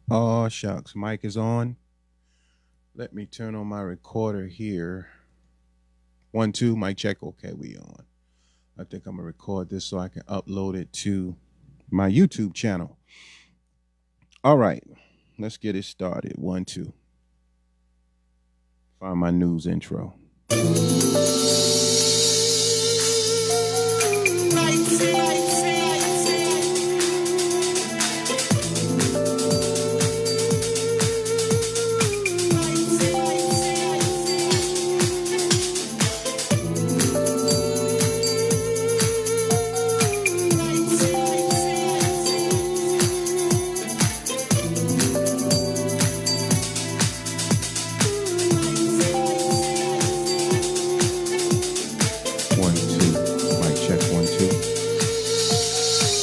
Oh, shucks. Mic is on. Let me turn on my recorder here. One, two, mic check. Okay, we on. I think I'm going to record this so I can upload it to my YouTube channel. All right, let's get it started. One, two. Find my news intro. One, two. Mic check. One, two.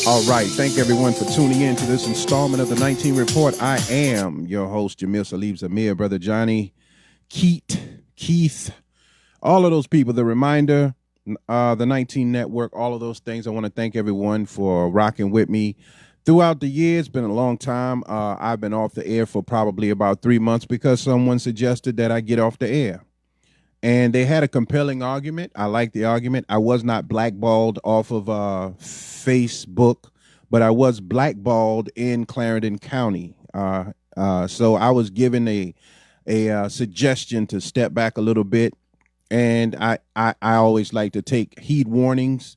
All right. Thank everyone for tuning in to this installment of the 19 Report. I am your host, Jamil Salib Zamir, Brother Johnny, Keith, all of those people. The Reminder, the 19 Network, all of those things. I want to thank everyone for rocking with me throughout the year. It's been a long time. I've been off the air for probably about 3 months because someone suggested that I get off the air. And they had a compelling argument. I like the argument. I was not blackballed off of Facebook, but I was blackballed in Clarendon County. So I was given a suggestion to step back a little bit. And I always like to take heed warnings.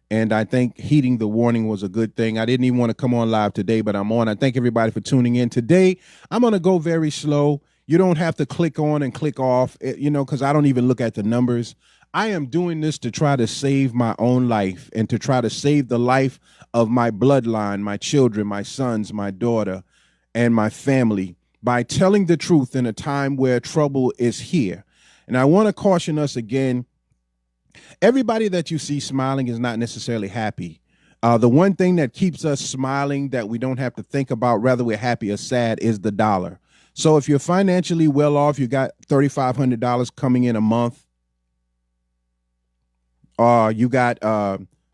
And I think heeding the warning was a good thing. I didn't even want to come on live today, but I'm on. I thank everybody for tuning in. Today, I'm going to go very slow. You don't have to click on and click off, because I don't even look at the numbers. I am doing this to try to save my own life and to try to save the life of my bloodline, my children, my sons, my daughter, and my family by telling the truth in a time where trouble is here. And I want to caution us again. Everybody that you see smiling is not necessarily happy. The one thing that keeps us smiling that we don't have to think about whether we're happy or sad is the dollar. So if you're financially well off, you got $3,500 coming in a month, or you got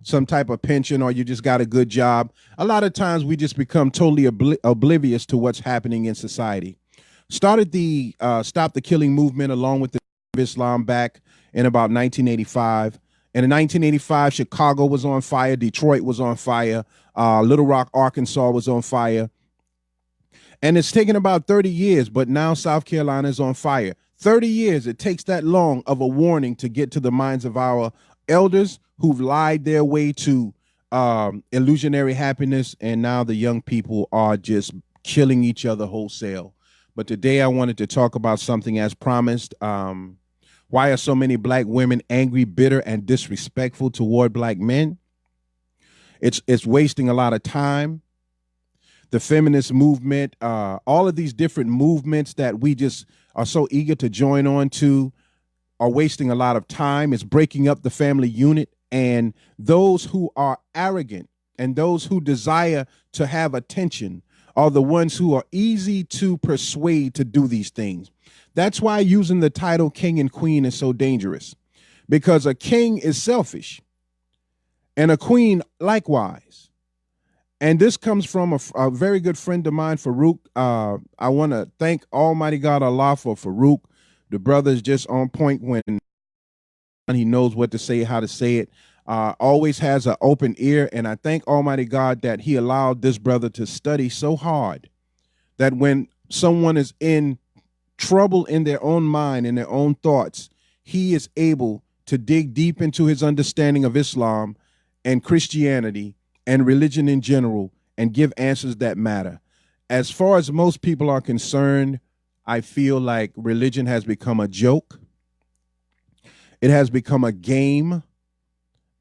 some type of pension, or you just got a good job. A lot of times we just become totally oblivious to what's happening in society. Started the Stop the Killing movement along with the Islam back in about 1985. And in 1985, Chicago was on fire. Detroit was on fire. Little Rock, Arkansas was on fire. And it's taken about 30 years, but now South Carolina is on fire. 30 years, it takes that long of a warning to get to the minds of our elders who've lied their way to illusionary happiness, and now the young people are just killing each other wholesale. But today I wanted to talk about something as promised. Why are so many black women angry, bitter, and disrespectful toward black men? It's wasting a lot of time. The feminist movement, all of these different movements that we just are so eager to join on to are wasting a lot of time. It's breaking up the family unit. And those who are arrogant and those who desire to have attention are the ones who are easy to persuade to do these things. That's why using the title king and queen is so dangerous, because a king is selfish and a queen likewise. And this comes from a very good friend of mine, Farouk. I want to thank Almighty God Allah for Farouk. The brother is just on point when he knows what to say, how to say it. Always has an open ear. And I thank Almighty God that he allowed this brother to study so hard that when someone is in trouble in their own mind, in their own thoughts, he is able to dig deep into his understanding of Islam and Christianity and religion in general and give answers that matter. As far as most people are concerned, I feel like religion has become a joke. It has become a game.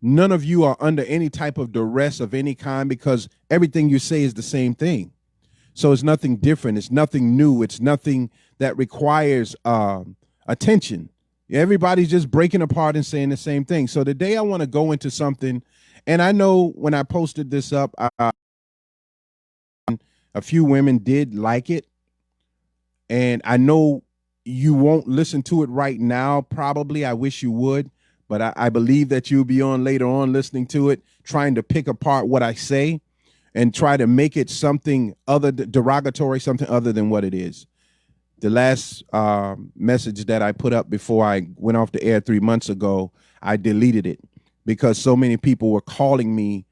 None of you are under any type of duress of any kind because everything you say is the same thing. So it's nothing different. It's nothing new. It's nothing that requires attention. Everybody's just breaking apart and saying the same thing. So today I want to go into something. And I know when I posted this up, a few women did like it. And I know you won't listen to it right now. Probably. I wish you would. But I believe that you'll be on later on listening to it, trying to pick apart what I say. and try to make it something other derogatory, something other than what it is. The last message that I put up before I went off the air 3 months ago, I deleted it because so many people were calling me,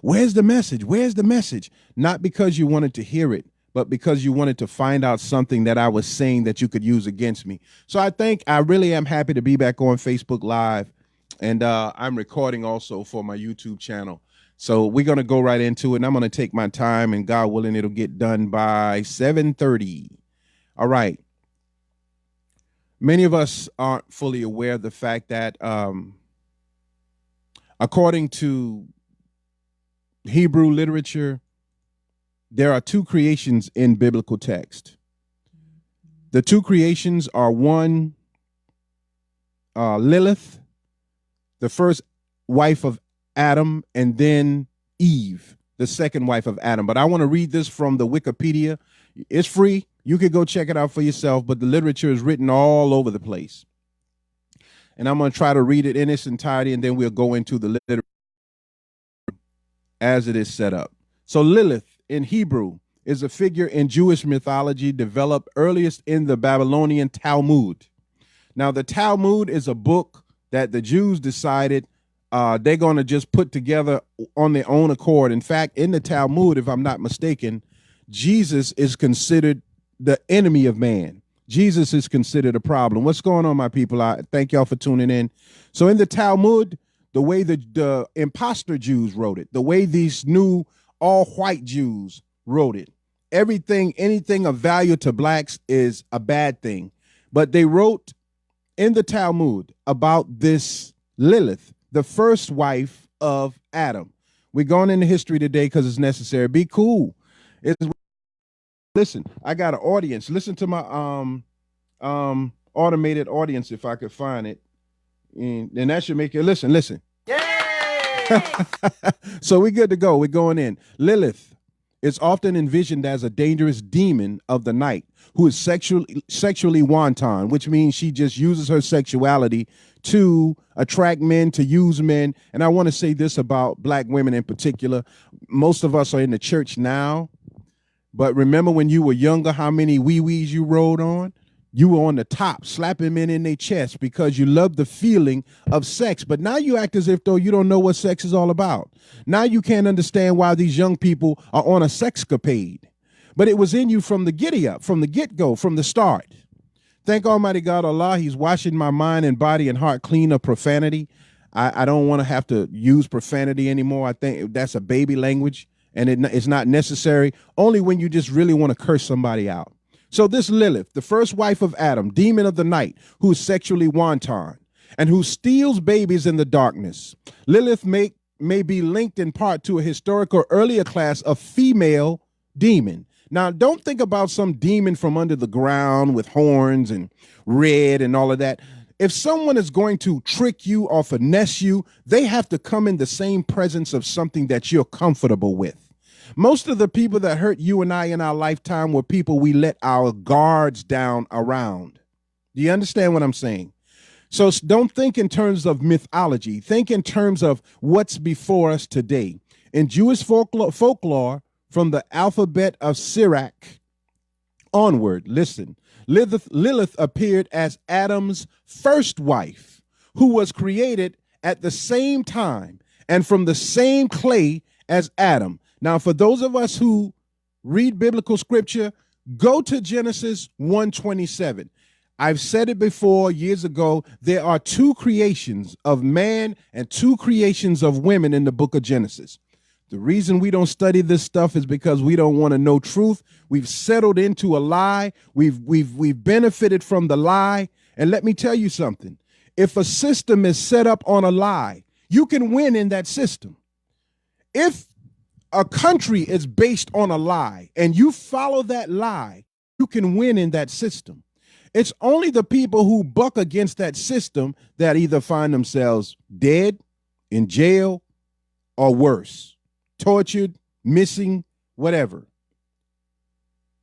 where's the message? Where's the message? Not because you wanted to hear it, but because you wanted to find out something that I was saying that you could use against me. So I really am happy to be back on Facebook Live. And I'm recording also for my YouTube channel. So we're going to go right into it. And I'm going to take my time, and God willing, it'll get done by 7:30. All right. Many of us aren't fully aware of the fact that according to Hebrew literature, there are two creations in biblical text. The two creations are one, Lilith, the first wife of Adam, and then Eve, the second wife of Adam. But I want to read this from the Wikipedia. It's free. You could go check it out for yourself, but the literature is written all over the place. And I'm going to try to read it in its entirety, and then we'll go into the literature as it is set up. So Lilith in Hebrew is a figure in Jewish mythology developed earliest in the Babylonian Talmud. Now, the Talmud is a book that the Jews decided they're going to just put together on their own accord. In fact, in the Talmud, if I'm not mistaken, Jesus is considered the enemy of man. Jesus is considered a problem. What's going on, my people? I thank y'all for tuning in. So in the Talmud, the way the imposter Jews wrote it, the way these new all-white Jews wrote it, anything of value to blacks is a bad thing. But they wrote in the Talmud about this Lilith, the first wife of Adam. We're going into history today because it's necessary. Be cool. Listen, I got an audience. Listen to my automated audience if I could find it. And that should make you listen. Yay! So we're good to go. We're going in. Lilith is often envisioned as a dangerous demon of the night who is sexually wanton, which means she just uses her sexuality to attract men, to use men. And I want to say this about black women in particular. Most of us are in the church now, but remember when you were younger, how many wee-wees you rode on? You were on the top, slapping men in their chest because you loved the feeling of sex. But now you act as if though you don't know what sex is all about. Now you can't understand why these young people are on a sexcapade. But it was in you from the get-go, from the start. Thank Almighty God Allah, He's washing my mind and body and heart clean of profanity. I don't want to have to use profanity anymore. I think that's a baby language, and it's not necessary, only when you just really want to curse somebody out. So this Lilith, the first wife of Adam, demon of the night, who is sexually wanton and who steals babies in the darkness. Lilith may be linked in part to a historical earlier class of female demon. Now, don't think about some demon from under the ground with horns and red and all of that. If someone is going to trick you or finesse you, they have to come in the same presence of something that you're comfortable with. Most of the people that hurt you and I in our lifetime were people we let our guards down around. Do you understand what I'm saying? So don't think in terms of mythology. Think in terms of what's before us today. In Jewish folklore from the alphabet of Sirach onward, listen, Lilith appeared as Adam's first wife, who was created at the same time and from the same clay as Adam. Now, for those of us who read biblical scripture, go to Genesis 1:27. I've said it before years ago. There are two creations of man and two creations of women in the book of Genesis. The reason we don't study this stuff is because we don't want to know truth. We've settled into a lie. We've benefited from the lie. And let me tell you something. If a system is set up on a lie, you can win in that system. If a country is based on a lie and you follow that lie, you can win in that system. It's only the people who buck against that system that either find themselves dead, in jail, or worse, tortured, missing, whatever.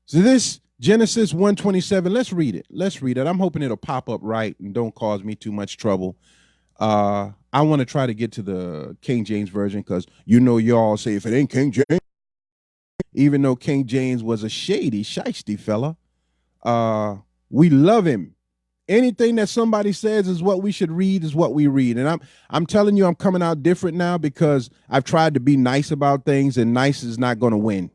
So this Genesis 1:27, let's read it. I'm hoping it'll pop up right and don't cause me too much trouble. I want to try to get to the King James Version because you all say if it ain't King James, even though King James was a shady, shiesty fella. We love him. Anything that somebody says is what we should read is what we read. And I'm telling you, I'm coming out different now because I've tried to be nice about things, and nice is not going to win.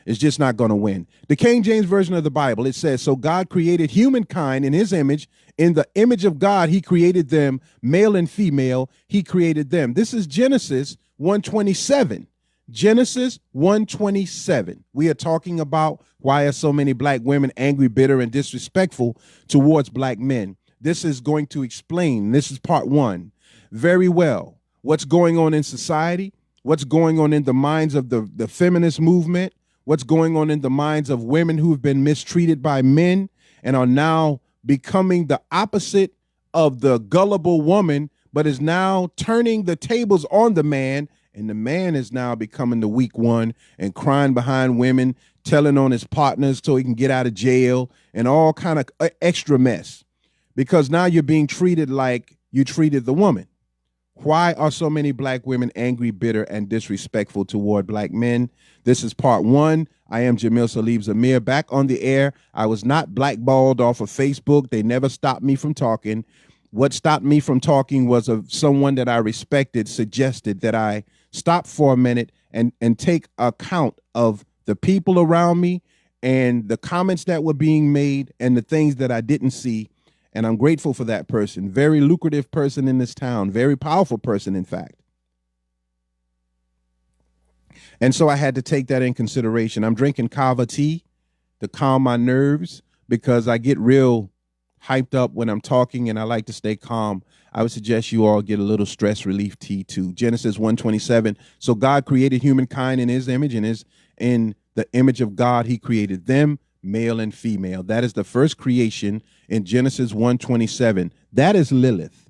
It's just not going to win. The King James Version of the Bible, it says, so God created humankind in his image. In the image of God, he created them, male and female, he created them. This is Genesis 1:27. Genesis 1:27. We are talking about why are so many black women angry, bitter, and disrespectful towards black men. This is going to explain. This is part one. Very well. What's going on in society? What's going on in the minds of the feminist movement? What's going on in the minds of women who've been mistreated by men and are now becoming the opposite of the gullible woman, but is now turning the tables on the man, and the man is now becoming the weak one and crying behind women, telling on his partners so he can get out of jail and all kind of extra mess, because now you're being treated like you treated the woman. Why are so many black women angry, bitter, and disrespectful toward black men? This is part one. I am Jamil Salib Zamir, back on the air. I was not blackballed off of Facebook. They never stopped me from talking. What stopped me from talking was someone that I respected suggested that I stop for a minute and take account of the people around me and the comments that were being made and the things that I didn't see. And I'm grateful for that person. Very lucrative person in this town. Very powerful person, in fact. And so I had to take that in consideration. I'm drinking kava tea to calm my nerves because I get real hyped up when I'm talking and I like to stay calm. I would suggest you all get a little stress relief tea too. Genesis 1:27. So God created humankind in his image, and in the image of God, he created them, male and female. That is the first creation in Genesis 1:27. That is Lilith.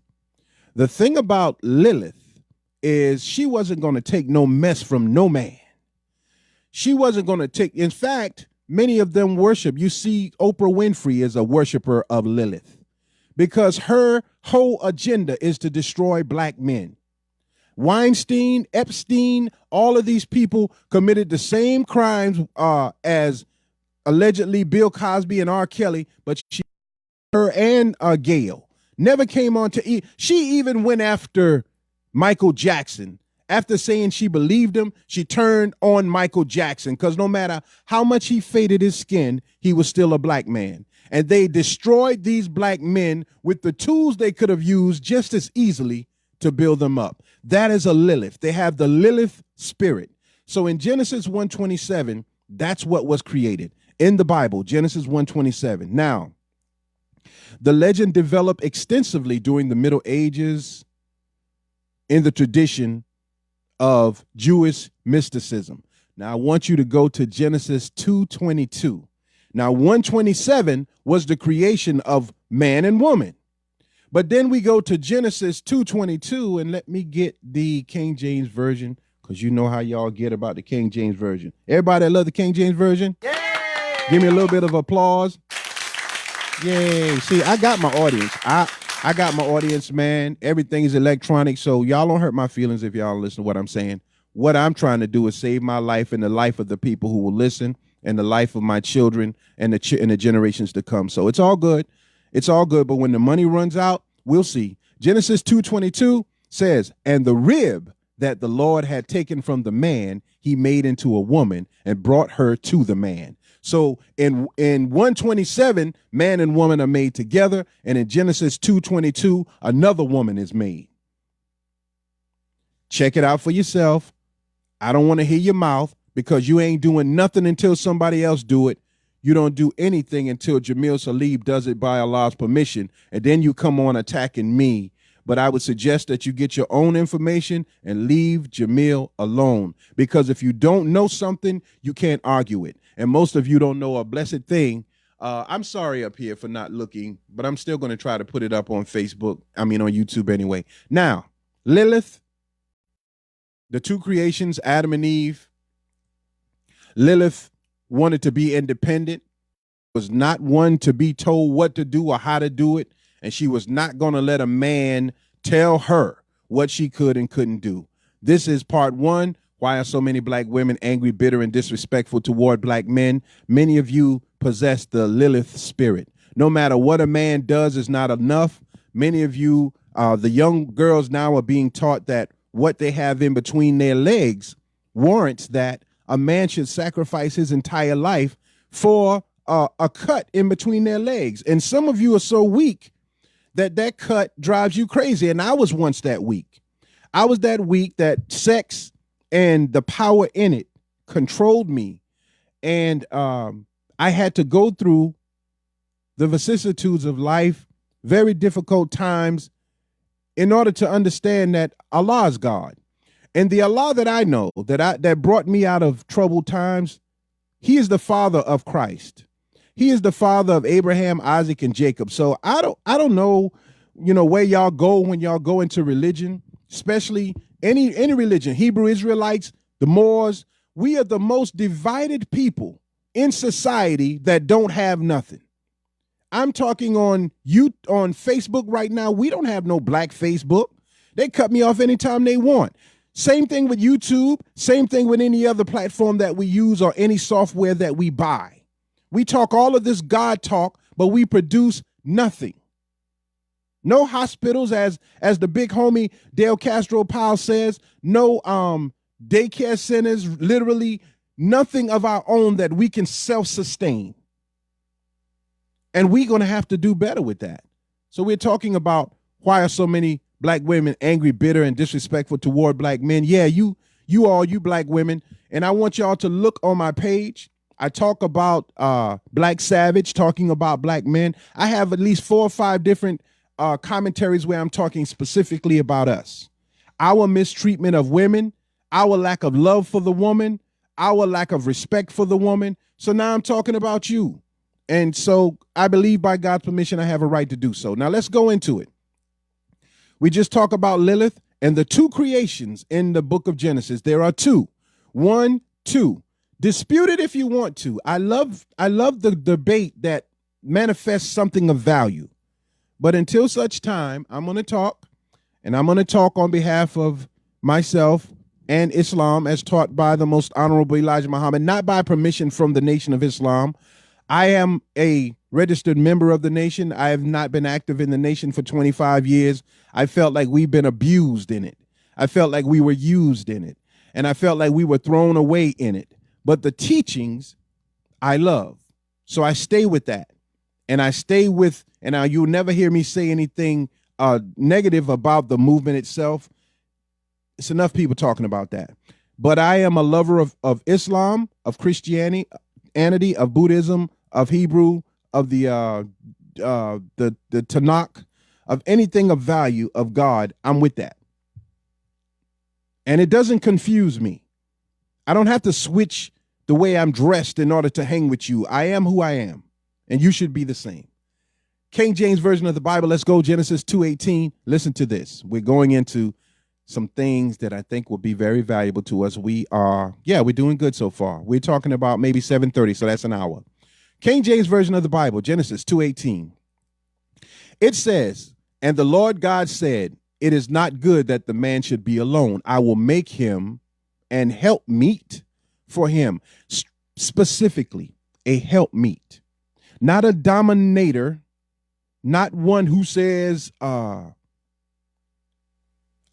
The thing about Lilith is she wasn't going to take no mess from no man. She wasn't going to take, in fact, many of them worship. You see, Oprah Winfrey is a worshiper of Lilith because her whole agenda is to destroy black men. Weinstein, Epstein, all of these people committed the same crimes as allegedly Bill Cosby and R. Kelly, but her and Gail never came on to eat. She even went after Michael Jackson. After saying she believed him, she turned on Michael Jackson because no matter how much he faded his skin, he was still a black man. And they destroyed these black men with the tools they could have used just as easily to build them up. That is a Lilith. They have the Lilith spirit. So in Genesis 1:27, that's what was created in the Bible, Genesis 1:27. Now, the legend developed extensively during the Middle Ages in the tradition of Jewish mysticism. Now, I want you to go to Genesis 2:22. Now, 1:27 was the creation of man and woman. But then we go to Genesis 2:22, and let me get the King James Version, because you know how y'all get about the King James Version. Everybody that love the King James Version? Yay! Give me a little bit of applause. Yay. See, I got my audience. I got my audience, man. Everything is electronic, so y'all don't hurt my feelings if y'all listen to what I'm saying. What I'm trying to do is save my life and the life of the people who will listen and the life of my children and the generations to come. So it's all good. It's all good, but when the money runs out, we'll see. Genesis 2:22 says, and the rib that the Lord had taken from the man, he made into a woman and brought her to the man. So in 1:27, man and woman are made together, and in Genesis 2:22, another woman is made. Check it out for yourself. I don't want to hear your mouth because you ain't doing nothing until somebody else do it. You don't do anything until Jamil Salib does it by Allah's permission, and then you come on attacking me. But I would suggest that you get your own information and leave Jamil alone, because if you don't know something, you can't argue it. And most of you don't know a blessed thing. I'm sorry up here for not looking, but I'm still going to try to put it up on Facebook. I mean, on YouTube anyway. Now, Lilith, the two creations, Adam and Eve. Lilith wanted to be independent, was not one to be told what to do or how to do it. And she was not going to let a man tell her what she could and couldn't do. This is part one. Why are so many black women angry, bitter, and disrespectful toward black men? Many of you possess the Lilith spirit. No matter what a man does is not enough. Many of you, the young girls now are being taught that what they have in between their legs warrants that a man should sacrifice his entire life for a cut in between their legs. And some of you are so weak that that cut drives you crazy. And I was once that weak. I was that weak that sex and the power in it controlled me. And I had to go through the vicissitudes of life, very difficult times, in order to understand that Allah is God. And the Allah that I know, that brought me out of troubled times, he is the father of Christ. He is the father of Abraham, Isaac, and Jacob. So I don't know, where y'all go when y'all go into religion, especially any religion. Hebrew Israelites, the Moors, we are the most divided people in society that don't have nothing. I'm talking on Facebook right now. We don't have no black Facebook. They cut me off anytime they want. Same thing with YouTube. Same thing with any other platform that we use or any software that we buy. We talk all of this God talk, but we produce nothing. No hospitals, as the big homie Dale Castro Powell says. No daycare centers. Literally nothing of our own that we can self-sustain. And we're going to have to do better with that. So we're talking about why are so many black women angry, bitter, and disrespectful toward black men. Yeah, you black women. And I want y'all to look on my page. I talk about Black Savage, talking about black men. I have at least 4 or 5 different commentaries where I'm talking specifically about us. Our mistreatment of women, our lack of love for the woman, our lack of respect for the woman. So now I'm talking about you. And so I believe by God's permission, I have a right to do so. Now let's go into it. We just talk about Lilith and the 2 creations in the book of Genesis. There are 2. 1, 2. Dispute it if you want to. I love the debate that manifests something of value. But until such time, I'm going to talk, and I'm going to talk on behalf of myself and Islam as taught by the most honorable Elijah Muhammad, not by permission from the Nation of Islam. I am a registered member of the nation. I have not been active in the nation for 25 years. I felt like we've been abused in it. I felt like we were used in it. And I felt like we were thrown away in it. But the teachings I love. So I stay with that. And I stay with, and now you'll never hear me say anything negative about the movement itself. It's enough people talking about that. But I am a lover of Islam, of Christianity, of Buddhism, of Hebrew, of the Tanakh, of anything of value of God. I'm with that. And it doesn't confuse me. I don't have to switch the way I'm dressed in order to hang with you. I am who I am, and you should be the same. King James Version of the Bible. Let's go. Genesis 2:18. Listen to this. We're going into some things that I think will be very valuable to us. We're doing good so far. We're talking about maybe 7:30, so that's an hour. King James Version of the Bible, Genesis 2:18. It says, "And the Lord God said, it is not good that the man should be alone. I will make him an helpmeet for him." Specifically, a helpmeet. Not a dominator, not one who says, I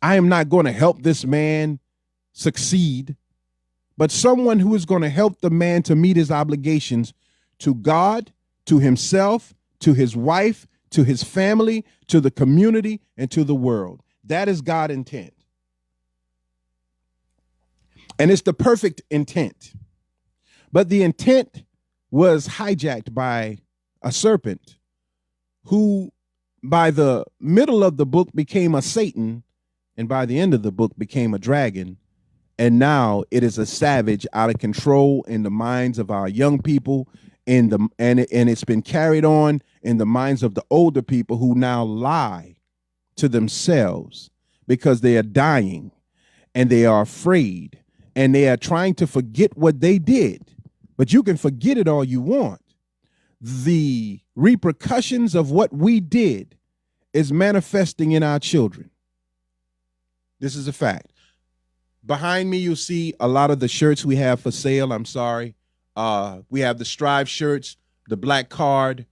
am not going to help this man succeed, but someone who is going to help the man to meet his obligations to God, to himself, to his wife, to his family, to the community, and to the world. That is God's intent. And it's the perfect intent. But the intent was hijacked by a serpent who by the middle of the book became a Satan, and by the end of the book became a dragon. And now it is a savage out of control in the minds of our young people, and it's been carried on in the minds of the older people who now lie to themselves because they are dying and they are afraid and they are trying to forget what they did. But you can forget it all you want. The repercussions of what we did is manifesting in our children. This is a fact. Behind me, you'll see a lot of the shirts we have for sale. I'm sorry. We have the Strive shirts, the Black Card,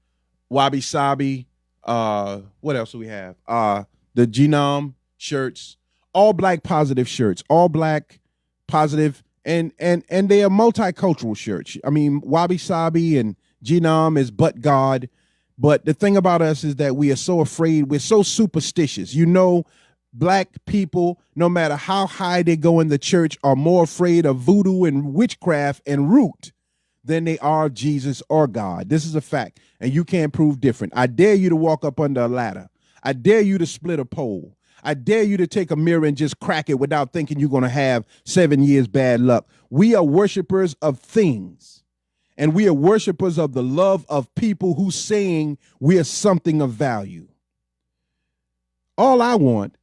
Wabi Sabi. What else do we have? The Genome shirts, all black positive shirts, all black positive, and they are multicultural shirts. I mean, Wabi Sabi and Genome is but God. But the thing about us is that we are so afraid, we're so superstitious. You know, black people, no matter how high they go in the church, are more afraid of voodoo and witchcraft and root than they are of Jesus or God. This is a fact, and you can't prove different. I dare you to walk up under a ladder. I dare you to split a pole. I dare you to take a mirror and just crack it without thinking you're going to have 7 years bad luck. We are worshipers of things, and we are worshipers of the love of people who saying we are something of value. All I want,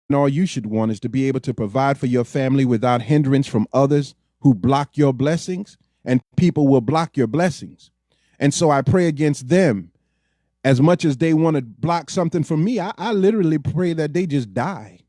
and all you should want, is to be able to provide for your family without hindrance from others who block your blessings, and people will block your blessings. And so I pray against them. As much as they want to block something from me, I literally pray that they just die.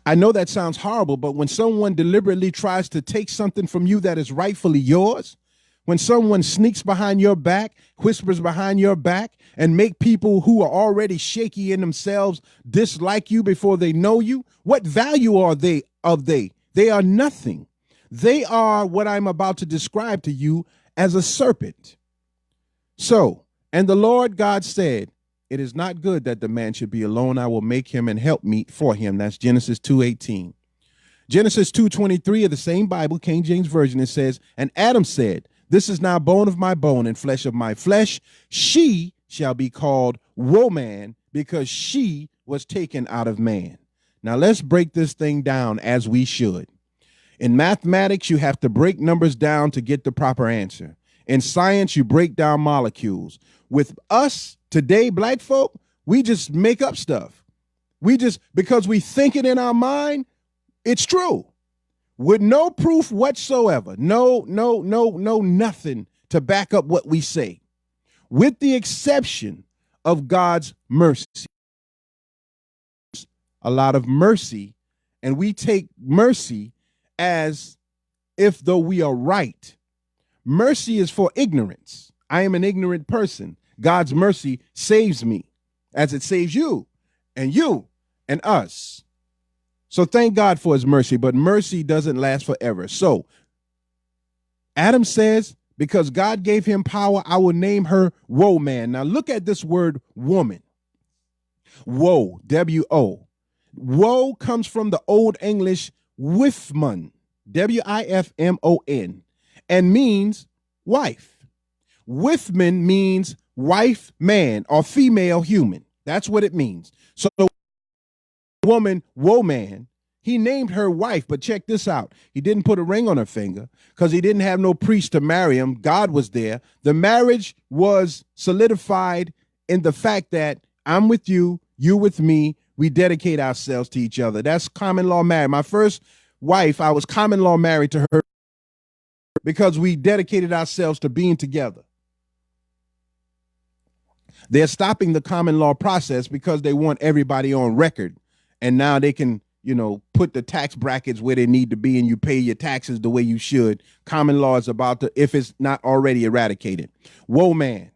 I know that sounds horrible, but when someone deliberately tries to take something from you that is rightfully yours, when someone sneaks behind your back, whispers behind your back, and make people who are already shaky in themselves dislike you before they know you, what value are they of they? They are nothing. They are what I'm about to describe to you as a serpent. So, and the Lord God said, it is not good that the man should be alone. I will make him an helpmeet for him. That's Genesis 2:18. Genesis 2:23 of the same Bible, King James Version, it says, and Adam said, this is now bone of my bone and flesh of my flesh. She shall be called woman because she was taken out of man. Now let's break this thing down as we should. In mathematics, you have to break numbers down to get the proper answer. In science, you break down molecules. With us today, black folk, we just make up stuff. We just, because we think it in our mind, it's true. With no proof whatsoever. No, nothing to back up what we say. With the exception of God's mercy. A lot of mercy, and we take mercy as if though we are right. Mercy is for ignorance. I am an ignorant person. God's mercy saves me as it saves you and us. So thank God for his mercy, but mercy doesn't last forever. So Adam says, because God gave him power, I will name her woman. Now look at this word woman. Woe, W-O. Woe comes from the Old English wifmon, W-I-F-M-O-N, and means wife. Wifman means wife, man, or female human. That's what it means. So the woman, woman, he named her wife, but check this out. He didn't put a ring on her finger because he didn't have no priest to marry him. God was there. The marriage was solidified in the fact that I'm with you, you with me. We dedicate ourselves to each other. That's common law marriage. My first wife, I was common law married to her because we dedicated ourselves to being together. They're stopping the common law process because they want everybody on record. And now they can, put the tax brackets where they need to be and you pay your taxes the way you should. Common law is about to, if it's not already eradicated. Woman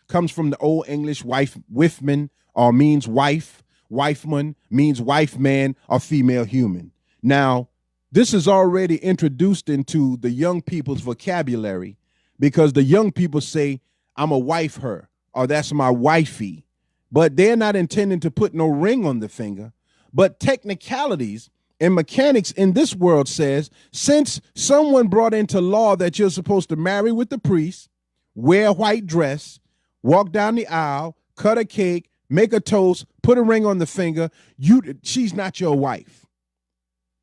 comes from the Old English wife, wifman, or means wife. Wifeman means wife, man, or female human. Now, this is already introduced into the young people's vocabulary because the young people say, I'm a wife her, or that's my wifey. But they're not intending to put no ring on the finger. But technicalities and mechanics in this world says, since someone brought into law that you're supposed to marry with the priest, wear a white dress, walk down the aisle, cut a cake, make a toast, put a ring on the finger, she's not your wife.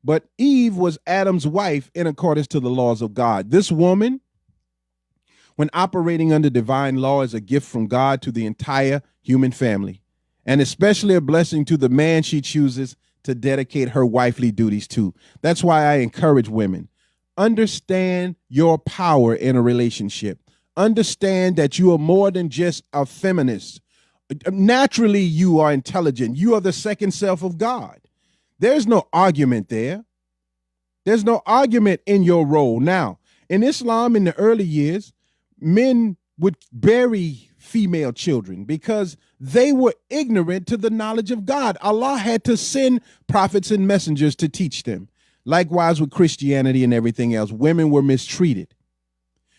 But Eve was Adam's wife in accordance to the laws of God. This woman, when operating under divine law, is a gift from God to the entire human family, and especially a blessing to the man she chooses to dedicate her wifely duties to. That's why I encourage women, understand your power in a relationship. Understand that you are more than just a feminist. Naturally, you are intelligent. You are the second self of God. There's no argument there. There's no argument in your role. Now, in Islam in the early years, men would bury female children because they were ignorant to the knowledge of God. Allah had to send prophets and messengers to teach them. Likewise with Christianity and everything else, women were mistreated.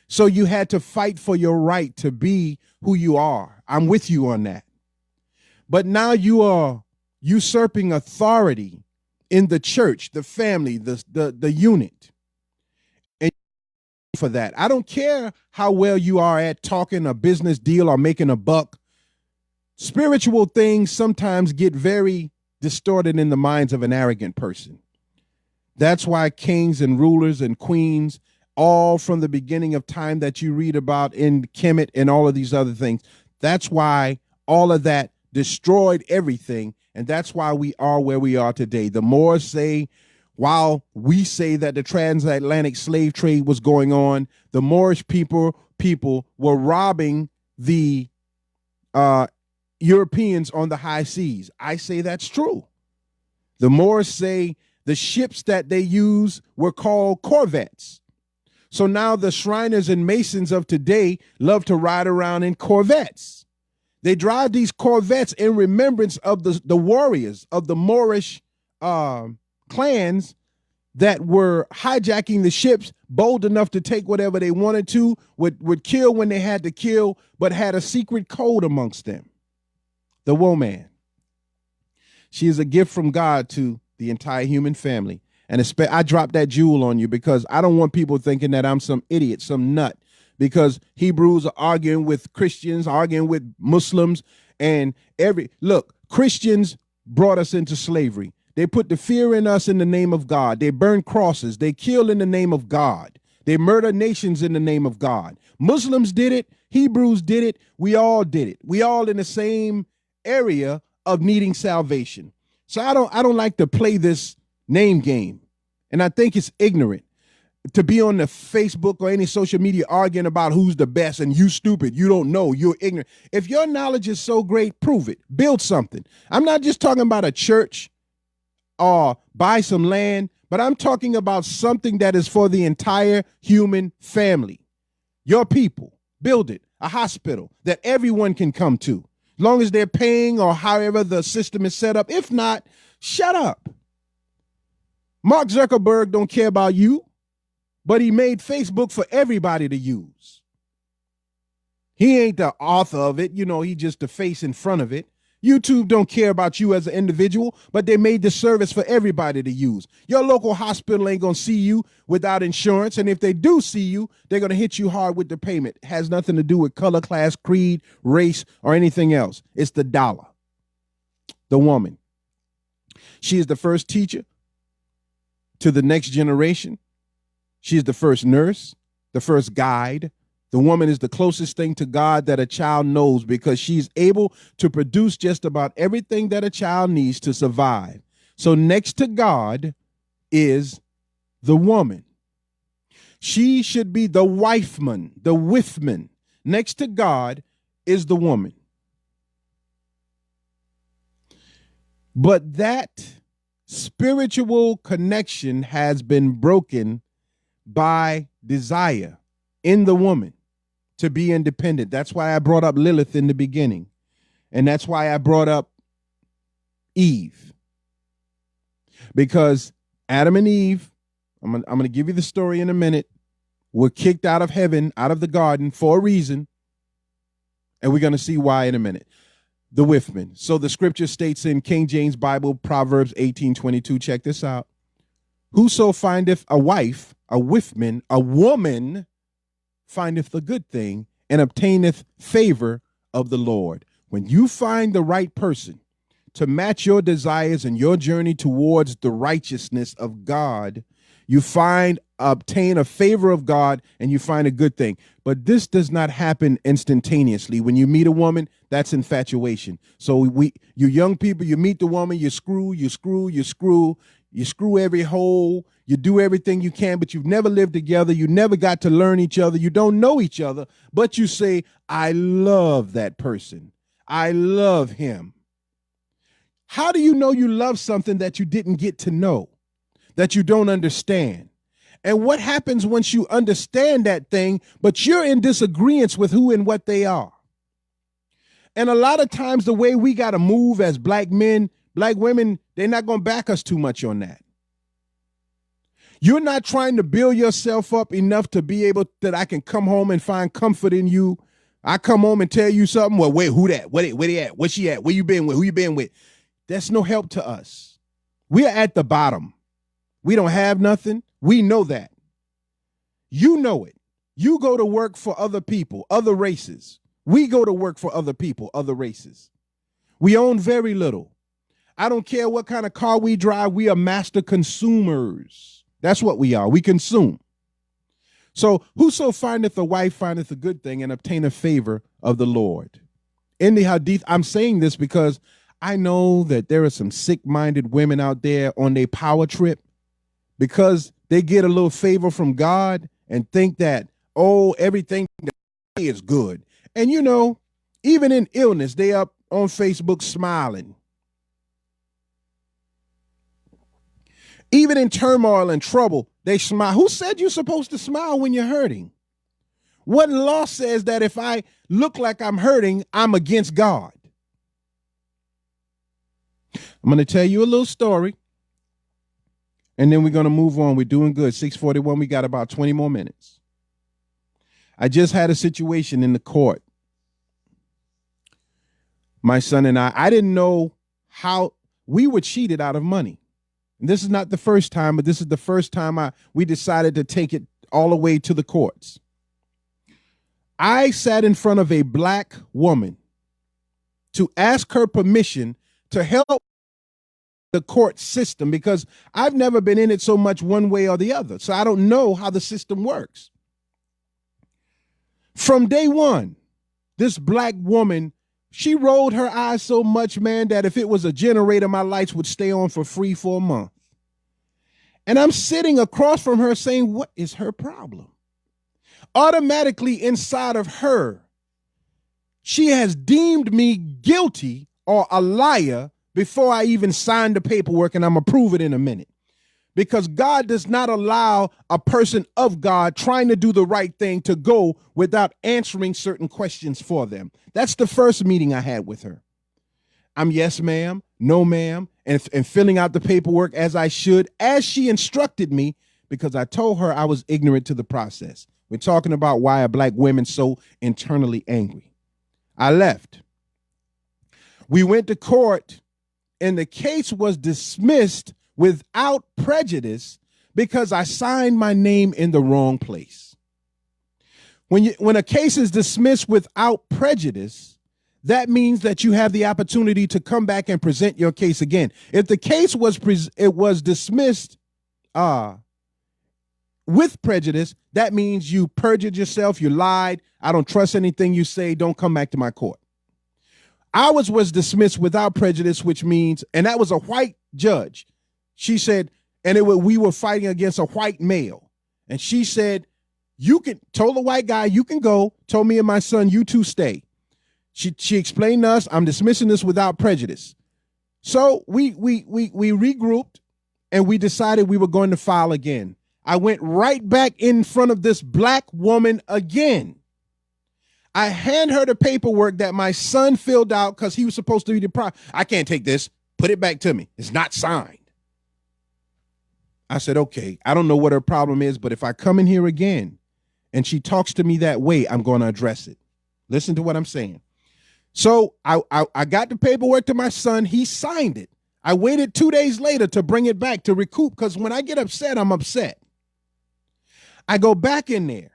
So you had to fight for your right to be who you are. I'm with you on that. But now you are usurping authority in the church, the family, the unit. And for that, I don't care how well you are at talking a business deal or making a buck. Spiritual things sometimes get very distorted in the minds of an arrogant person. That's why kings and rulers and queens, all from the beginning of time that you read about in Kemet and all of these other things, that's why all of that destroyed everything. And that's why we are where we are today. The Moors say, while we say that the transatlantic slave trade was going on, the Moorish people were robbing the Europeans on the high seas. I say that's true. The Moors say the ships that they use were called corvettes. So now the Shriners and Masons of today love to ride around in corvettes. They drive these corvettes in remembrance of the warriors of the Moorish clans that were hijacking the ships, bold enough to take whatever they wanted to, would kill when they had to kill, but had a secret code amongst them. The woman. She is a gift from God to the entire human family. And I dropped that jewel on you because I don't want people thinking that I'm some idiot, some nut, because Hebrews are arguing with Christians, arguing with Muslims, and look, Christians brought us into slavery. They put the fear in us in the name of God. They burn crosses. They kill in the name of God. They murder nations in the name of God. Muslims did it. Hebrews did it. We all did it. We all in the same area of needing salvation. So I don't like to play this name game. And I think it's ignorant to be on the Facebook or any social media arguing about who's the best and you stupid, you don't know, you're ignorant. If your knowledge is so great, prove it. Build something. I'm not just talking about a church or buy some land, but I'm talking about something that is for the entire human family. Your people, build it. A hospital that everyone can come to, as long as they're paying or however the system is set up. If not, shut up. Mark Zuckerberg don't care about you, but he made Facebook for everybody to use. He ain't the author of it. He just the face in front of it. YouTube don't care about you as an individual, but they made the service for everybody to use. Your local hospital ain't going to see you without insurance. And if they do see you, they're going to hit you hard with the payment. It has nothing to do with color, class, creed, race, or anything else. It's the dollar. The woman. She is the first teacher to the next generation. She is the first nurse, the first guide. The woman is the closest thing to God that a child knows because she's able to produce just about everything that a child needs to survive. So next to God is the woman. She should be the wifeman, the wifman. Next to God is the woman. But that spiritual connection has been broken by desire in the woman to be independent. That's why I brought up Lilith in the beginning. And that's why I brought up Eve. Because Adam and Eve, I'm going to give you the story in a minute, were kicked out of heaven, out of the garden for a reason. And we're going to see why in a minute. The wifman. So the scripture states in King James Bible, Proverbs 18:22, check this out. Whoso findeth a wife, a wifman, a woman, findeth the good thing and obtaineth favor of the Lord. When you find the right person to match your desires and your journey towards the righteousness of God, you obtain a favor of God and you find a good thing. But this does not happen instantaneously. When you meet a woman, that's infatuation. So you young people, you meet the woman, you screw every hole, you do everything you can, but you've never lived together. You never got to learn each other. You don't know each other, but you say, I love that person. I love him. How do you know you love something that you didn't get to know, that you don't understand? And what happens once you understand that thing, but you're in disagreement with who and what they are? And a lot of times the way we got to move as black men, black women, they're not going to back us too much on that. You're not trying to build yourself up enough to be able that I can come home and find comfort in you. I come home and tell you something. Well, wait, who that? Where they at? Where she at? Where you been with? Who you been with? That's no help to us. We're at the bottom. We don't have nothing. We know that. You know it. You go to work for other people, other races. We go to work for other people, other races. We own very little. I don't care what kind of car we drive. We are master consumers. That's what we are. We consume. So whoso findeth a wife findeth a good thing and obtaineth favor of the Lord. In the Hadith, I'm saying this because I know that there are some sick-minded women out there on their power trip because they get a little favor from God and think that, oh, everything is good. And, you know, even in illness, they up on Facebook smiling. Even in turmoil and trouble, they smile. Who said you're supposed to smile when you're hurting? What law says that if I look like I'm hurting, I'm against God? I'm going to tell you a little story, and then we're going to move on. We're doing good. 6:41, we got about 20 more minutes. I just had a situation in the court. My son and I didn't know how we were cheated out of money. And this is not the first time, but this is the first time we decided to take it all the way to the courts. I sat in front of a black woman to ask her permission to help the court system because I've never been in it so much one way or the other. So I don't know how the system works. From day one, this black woman, she rolled her eyes so much, man, that if it was a generator, my lights would stay on for free for a month. And I'm sitting across from her saying, what is her problem? Automatically inside of her, she has deemed me guilty or a liar before I even signed the paperwork, and I'm going to prove it in a minute. Because God does not allow a person of God trying to do the right thing to go without answering certain questions for them. That's the first meeting I had with her. I'm yes, ma'am, no, ma'am, and filling out the paperwork as I should, as she instructed me, because I told her I was ignorant to the process. We're talking about why are black women so internally angry. I left. We went to court, and the case was dismissed without prejudice because I signed my name in the wrong place. When a case is dismissed without prejudice, that means that you have the opportunity to come back and present your case again. If the case was dismissed with prejudice, that means you perjured yourself, you lied, I don't trust anything you say, don't come back to my court. Ours was dismissed without prejudice, which means, and that was a white judge. She said, we were fighting against a white male. And she said, told the white guy, you can go, told me and my son, you two stay. She explained to us, I'm dismissing this without prejudice. So we regrouped and we decided we were going to file again. I went right back in front of this black woman again. I hand her the paperwork that my son filled out because he was supposed to be the I can't take this. Put it back to me. It's not signed. I said, okay, I don't know what her problem is, but if I come in here again and she talks to me that way, I'm going to address it. Listen to what I'm saying. So I got the paperwork to my son. He signed it. I waited 2 days later to bring it back to recoup because when I get upset, I'm upset. I go back in there.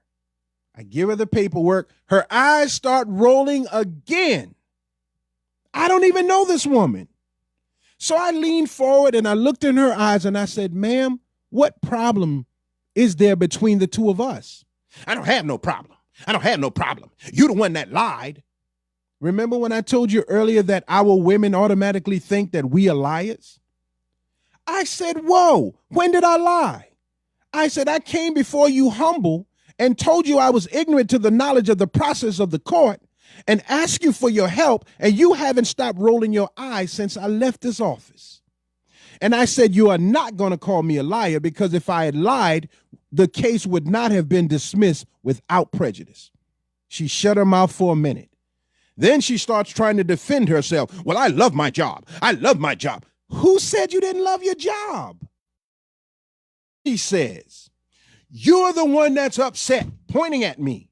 I give her the paperwork. Her eyes start rolling again. I don't even know this woman. So I leaned forward and I looked in her eyes and I said, ma'am, what problem is there between the two of us? I don't have no problem. I don't have no problem. You're the one that lied. Remember when I told you earlier that our women automatically think that we are liars? I said, whoa, when did I lie? I said, I came before you humble and told you I was ignorant to the knowledge of the process of the court. and ask you for your help, and you haven't stopped rolling your eyes since I left this office. And I said, you are not going to call me a liar, because if I had lied, the case would not have been dismissed without prejudice. She shut her mouth for a minute. Then she starts trying to defend herself. Well, I love my job. I love my job. Who said you didn't love your job? She says, you're the one that's upset, pointing at me.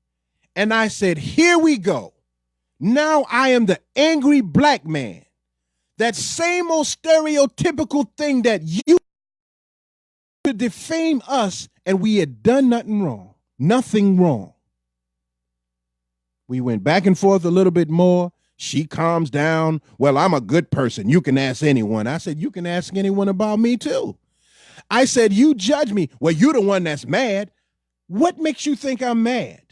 And I said, here we go. Now I am the angry black man. That same old stereotypical thing that you to defame us, and we had done nothing wrong. Nothing wrong. We went back and forth a little bit more. She calms down. Well, I'm a good person. You can ask anyone. I said, you can ask anyone about me too. I said, you judge me. Well, you're the one that's mad. What makes you think I'm mad?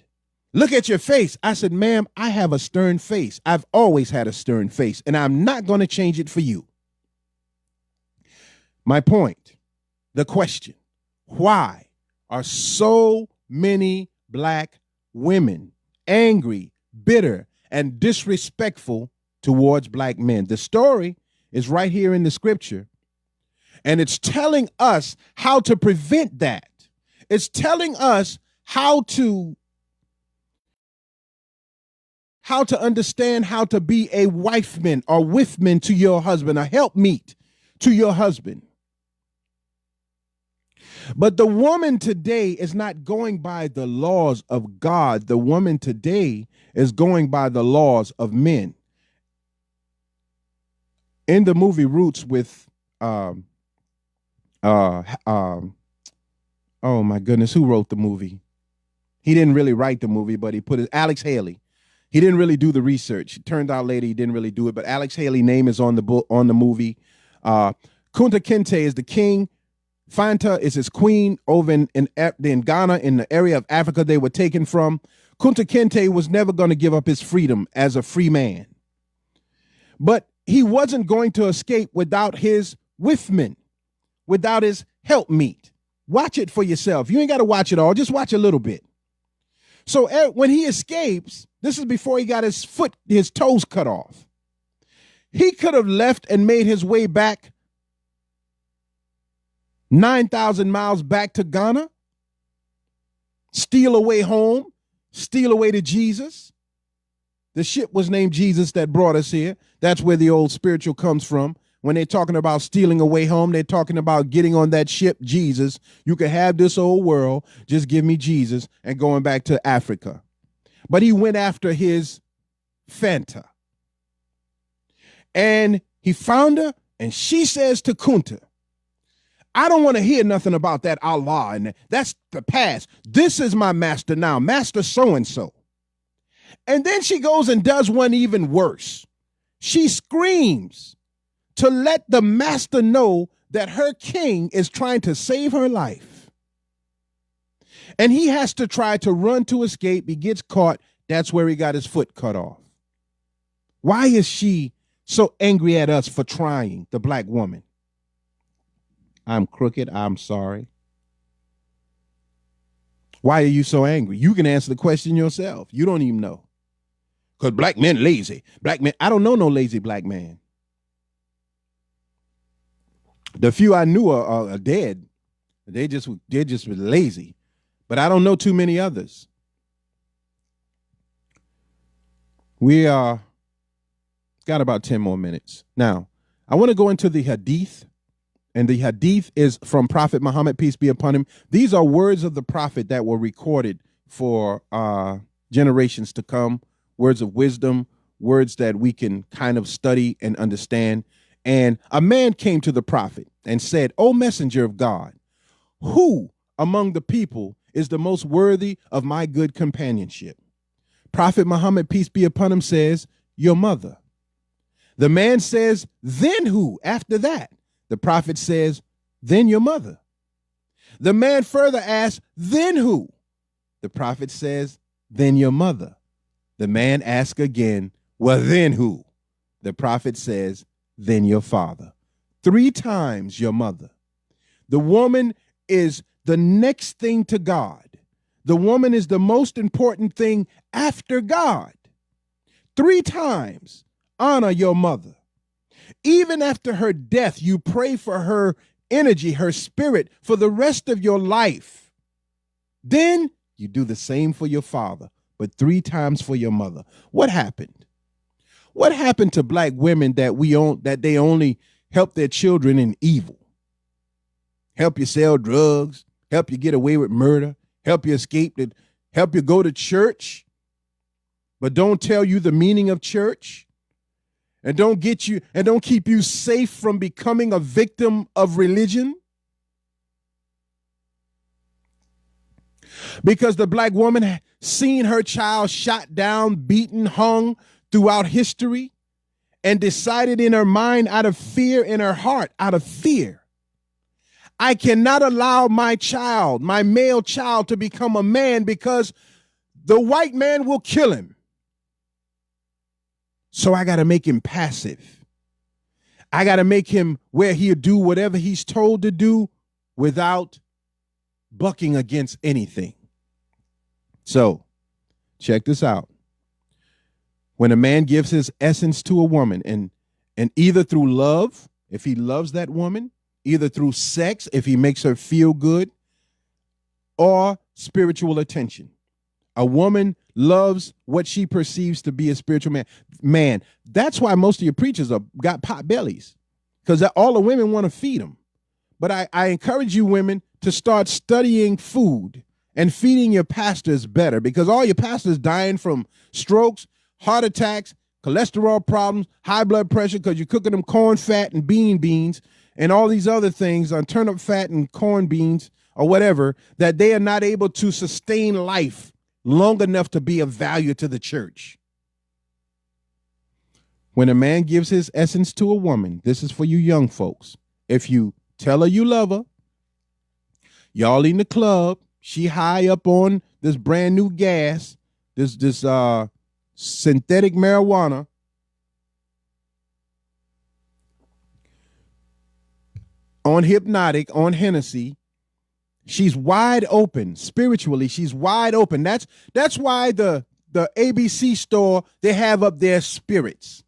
Look at your face. I said, ma'am, I have a stern face. I've always had a stern face, and I'm not going to change it for you. My point, the question, why are so many black women angry, bitter, and disrespectful towards black men? The story is right here in the scripture, and it's telling us how to prevent that. It's telling us how to understand how to be a wifeman or wifman to your husband, a helpmeet to your husband. But the woman today is not going by the laws of God. The woman today is going by the laws of men. In the movie Roots with, oh my goodness, who wrote the movie? He didn't really write the movie, but he put it, Alex Haley. He didn't really do the research. It turned out later he didn't really do it, but Alex Haley's name is on the book, on the movie. Kunta Kinte is the king. Fanta is his queen over in Ghana, in the area of Africa they were taken from. Kunta Kinte was never going to give up his freedom as a free man. But he wasn't going to escape without his wifman, without his helpmeet. Watch it for yourself. You ain't got to watch it all. Just watch a little bit. So when he escapes, this is before he got his toes cut off. He could have left and made his way back 9,000 miles back to Ghana, steal away home, steal away to Jesus. The ship was named Jesus that brought us here. That's where the old spiritual comes from. When they're talking about stealing away home, they're talking about getting on that ship, Jesus. You can have this old world, just give me Jesus, and going back to Africa. But he went after his Fanta. And he found her, and she says to Kunta, I don't want to hear nothing about that Allah, and that's the past. This is my master now, Master so-and-so. And then she goes and does one even worse. She screams to let the master know that her king is trying to save her life. And he has to try to run to escape. He gets caught. That's where he got his foot cut off. Why is she so angry at us for trying, the black woman? I'm crooked. I'm sorry. Why are you so angry? You can answer the question yourself. You don't even know. Because black men lazy. Black men, I don't know no lazy black man. The few I knew are dead. They're just lazy. But I don't know too many others. We got about 10 more minutes. Now, I want to go into the hadith. And the hadith is from Prophet Muhammad, peace be upon him. These are words of the prophet that were recorded for generations to come. Words of wisdom, words that we can kind of study and understand. And a man came to the prophet and said, O messenger of God, who among the people is the most worthy of my good companionship? Prophet Muhammad, peace be upon him, says, your mother. The man says, then who after that? The prophet says, then your mother. The man further asks, then who? The prophet says, then your mother. The man asks again, well, then who? The prophet says, then your father. 3 times your mother. The woman is the next thing to God. The woman is the most important thing after God. 3 times honor your mother. Even after her death, you pray for her energy, her spirit for the rest of your life. Then you do the same for your father, but 3 times for your mother. What happened? What happened to black women that they only help their children in evil? Help you sell drugs, help you get away with murder, help you escape it, help you go to church, but don't tell you the meaning of church, and don't keep you safe from becoming a victim of religion? Because the black woman had seen her child shot down, beaten, hung throughout history, and decided in her mind, out of fear, in her heart, out of fear, I cannot allow my child, my male child, to become a man because the white man will kill him. So I got to make him passive. I got to make him where he'll do whatever he's told to do without bucking against anything. So check this out. When a man gives his essence to a woman, and either through love, if he loves that woman, either through sex, if he makes her feel good, or spiritual attention. A woman loves what she perceives to be a spiritual man. That's why most of your preachers got pot bellies, because all the women want to feed them. But I encourage you women to start studying food and feeding your pastors better, because all your pastors dying from strokes, heart attacks, cholesterol problems, high blood pressure, because you're cooking them corn fat and beans and all these other things on turnip fat and corn beans or whatever, that they are not able to sustain life long enough to be of value to the church. When a man gives his essence to a woman, this is for you young folks. If you tell her you love her, y'all in the club, she high up on this brand new gas, this synthetic marijuana, on hypnotic, on Hennessy, she's wide open spiritually. She's wide open. That's why the ABC store, they have up their spirits.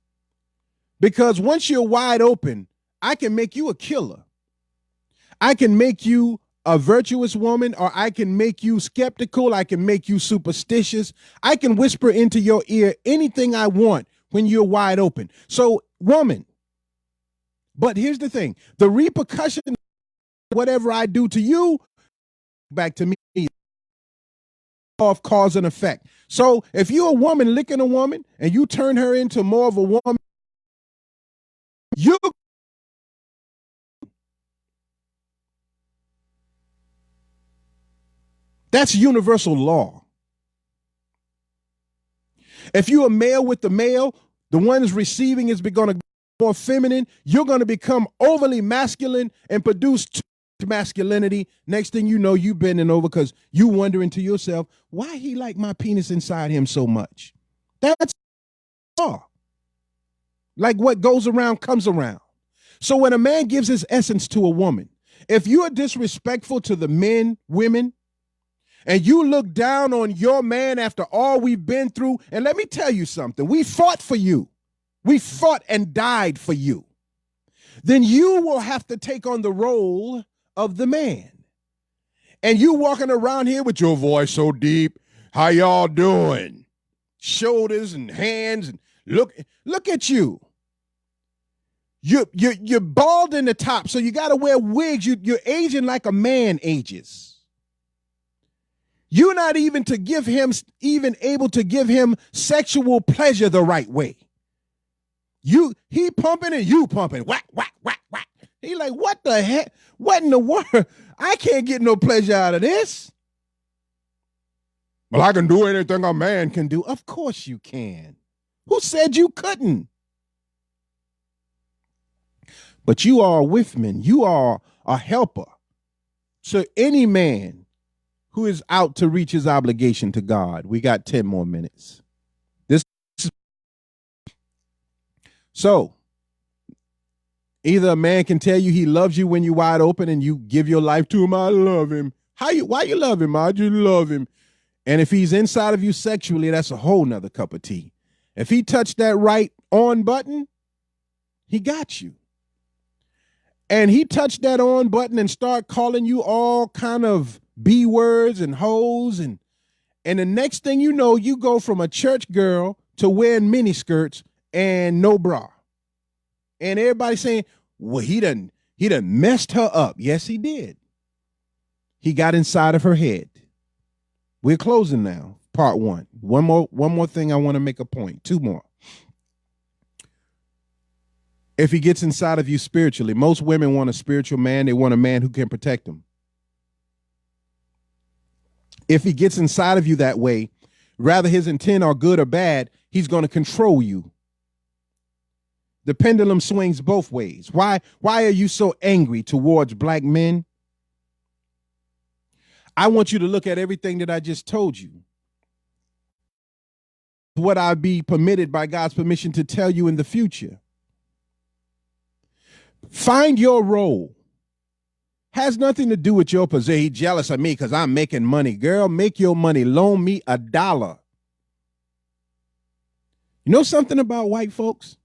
Because once you're wide open, I can make you a killer. I can make you a virtuous woman, or I can make you skeptical. I can make you superstitious. I can whisper into your ear anything I want when you're wide open. So, woman, but here's the thing, the repercussion, whatever I do to you, back to me, of cause and effect. So if you're a woman licking a woman and you turn her into more of a woman, that's universal law. If you're a male with the male, the one who's receiving is going to be more feminine. You're going to become overly masculine and produce too much masculinity. Next thing you know, you bending over because you wondering to yourself, why he like my penis inside him so much? That's law. Like what goes around comes around. So when a man gives his essence to a woman, if you are disrespectful to the men, women, and you look down on your man after all we've been through, and let me tell you something, we fought for you. We fought and died for you. Then you will have to take on the role of the man. And you walking around here with your voice so deep, how y'all doing? Shoulders and hands, and look at you. You're bald in the top, so you got to wear wigs. You're aging like a man ages. You're not even able to give him sexual pleasure the right way. He pumping and you pumping. Whack, whack, whack, whack. He like, what the heck? What in the world? I can't get no pleasure out of this. Well, I can do anything a man can do. Of course you can. Who said you couldn't? But you are a withman. You are a helper to any man who is out to reach his obligation to God. We got 10 more minutes. So, either a man can tell you he loves you when you're wide open and you give your life to him. I love him. Why you love him? I just love him. And if he's inside of you sexually, that's a whole nother cup of tea. If he touched that right on button, he got you. And he touched that on button and start calling you all kind of B words and hoes. And the next thing you know, you go from a church girl to wearing mini skirts and no bra. And everybody saying, well, he done messed her up. Yes, he did. He got inside of her head. We're closing now. Part one. One more thing I want to make a point. Two more. If he gets inside of you spiritually, most women want a spiritual man. They want a man who can protect them. If he gets inside of you that way, rather his intent are good or bad, he's going to control you. The pendulum swings both ways. Why are you so angry towards black men? I want you to look at everything that I just told you. What I'd be permitted by God's permission to tell you in the future. Find your role. Has nothing to do with your position. He's jealous of me because I'm making money. Girl, make your money. Loan me $1. You know something about white folks?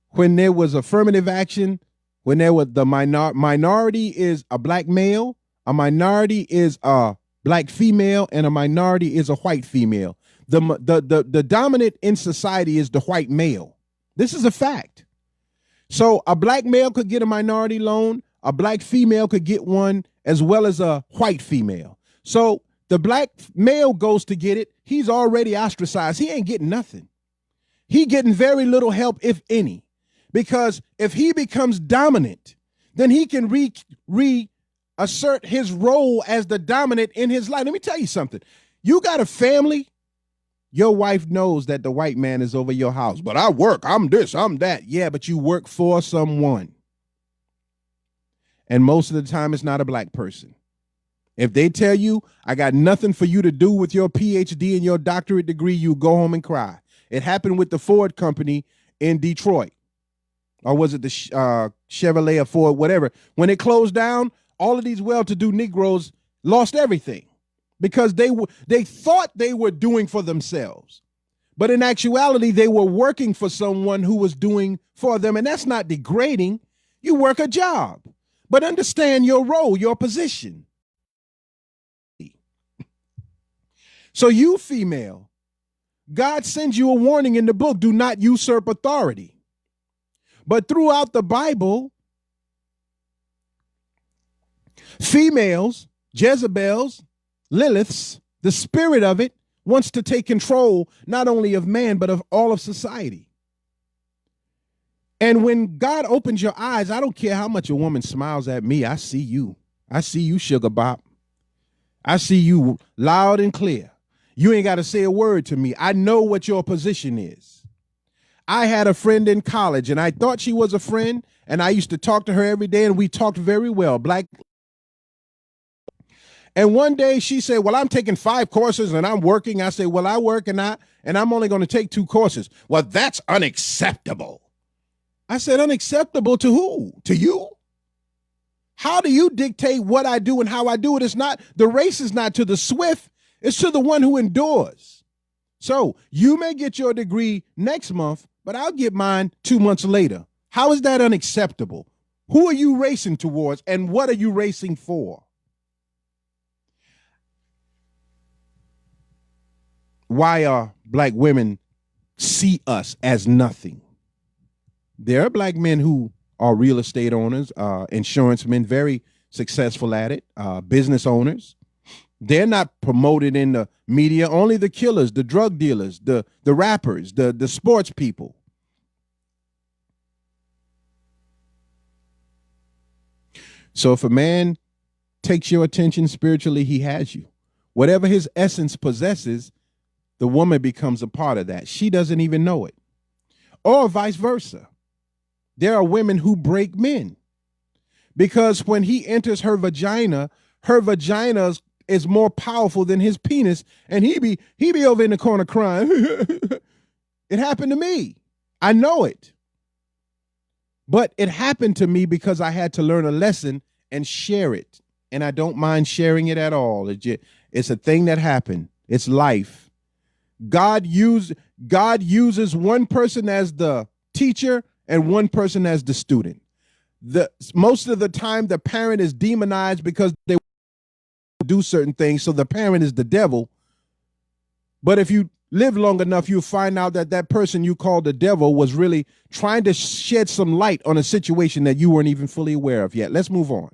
When there was affirmative action, when there was the minority is a black male, a minority is a black female, and a minority is a white female. The dominant in society is the white male. This is a fact. So a black male could get a minority loan, a black female could get one, as well as a white female. So the black male goes to get it. He's already ostracized. He ain't getting nothing. He getting very little help, if any. Because if he becomes dominant, then he can reassert his role as the dominant in his life. Let me tell you something. You got a family. Your wife knows that the white man is over your house. But I work. I'm this, I'm that. Yeah, but you work for someone. And most of the time, it's not a black person. If they tell you, I got nothing for you to do with your PhD and your doctorate degree, you go home and cry. It happened with the Ford company in Detroit. Or was it the Chevrolet or Ford, whatever. When it closed down, all of these well-to-do Negroes lost everything because they thought they were doing for themselves. But in actuality, they were working for someone who was doing for them. And that's not degrading. You work a job. But understand your role, your position. So you female, God sends you a warning in the book, do not usurp authority. But throughout the Bible, females, Jezebels, Liliths, the spirit of it wants to take control not only of man, but of all of society. And when God opens your eyes, I don't care how much a woman smiles at me. I see you. I see you, sugar bop. I see you loud and clear. You ain't got to say a word to me. I know what your position is. I had a friend in college, and I thought she was a friend, and I used to talk to her every day, and we talked very well. And one day she said, well, I'm taking 5 courses, and I'm working. I said, well, I work, and I'm only going to take 2 courses. Well, that's unacceptable. I said, unacceptable to who? To you? How do you dictate what I do and how I do it? It's not, the race is not to the swift, it's to the one who endures. So you may get your degree next month, but I'll get mine 2 months later. How is that unacceptable? Who are you racing towards, and what are you racing for? Why are black women see us as nothing? There are black men who are real estate owners, insurance men, very successful at it, business owners. They're not promoted in the media. Only the killers, the drug dealers, the rappers, the sports people. So if a man takes your attention spiritually, he has you. Whatever his essence possesses, the woman becomes a part of that. She doesn't even know it. Or vice versa. There are women who break men because when he enters her vagina is more powerful than his penis, and he be over in the corner crying. It happened to me. I know it. But it happened to me because I had to learn a lesson and share it. And I don't mind sharing it at all. It's a thing that happened. It's life. God used, God uses one person as the teacher and one person as the student. Most of the time, the parent is demonized because they do certain things. So the parent is the devil. But if you live long enough, you'll find out that that person you call the devil was really trying to shed some light on a situation that you weren't even fully aware of yet. Let's move on.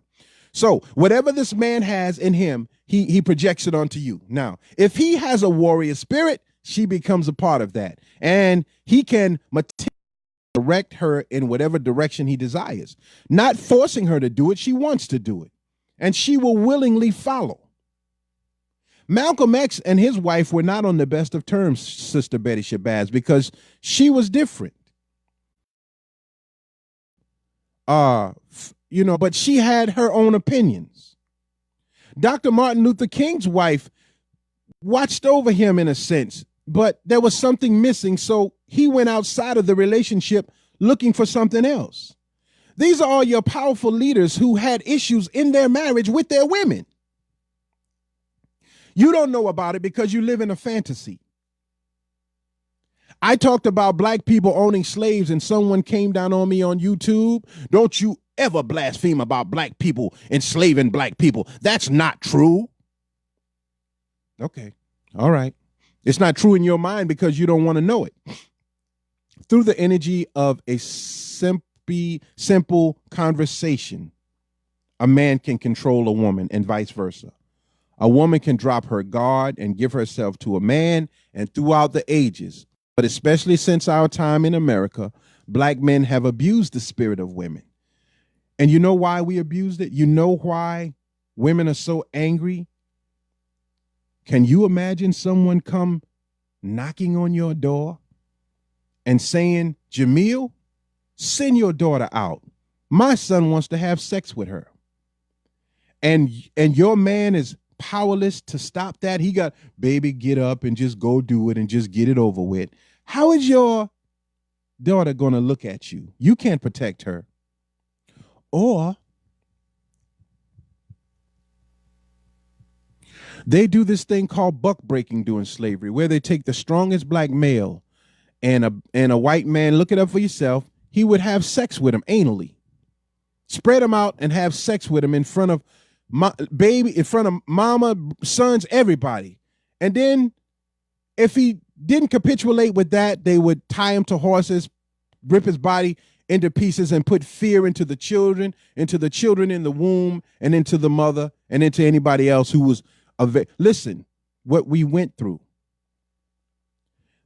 So whatever this man has in him, he projects it onto you. Now, if he has a warrior spirit, she becomes a part of that. And he can direct her in whatever direction he desires, not forcing her to do it. She wants to do it, and she will willingly follow. Malcolm X and his wife were not on the best of terms, Sister Betty Shabazz, because she was different. But she had her own opinions. Dr. Martin Luther King's wife watched over him in a sense, but there was something missing, so he went outside of the relationship looking for something else. These are all your powerful leaders who had issues in their marriage with their women. You don't know about it because you live in a fantasy. I talked about black people owning slaves and someone came down on me on YouTube. Don't you ever blaspheme about black people enslaving black people. That's not true. Okay. All right. It's not true in your mind because you don't want to know it. Through the energy of a simple conversation, a man can control a woman and vice versa. A woman can drop her guard and give herself to a man, and throughout the ages, but especially since our time in America, black men have abused the spirit of women. And you know why we abused it? You know why women are so angry? Can you imagine someone come knocking on your door and saying, Jamil, send your daughter out. My son wants to have sex with her. And your man is powerless to stop that. He got, baby, get up and just go do it and just get it over with. How is your daughter going to look at you? You can't protect her. Or they do this thing called buck breaking during slavery, where they take the strongest black male and a white man, look it up for yourself, he would have sex with him anally. Spread him out and have sex with him in front of in front of mama, sons, everybody. And then if he didn't capitulate with that, they would tie him to horses, rip his body into pieces and put fear into the children in the womb and into the mother and into anybody else who was listen, what we went through.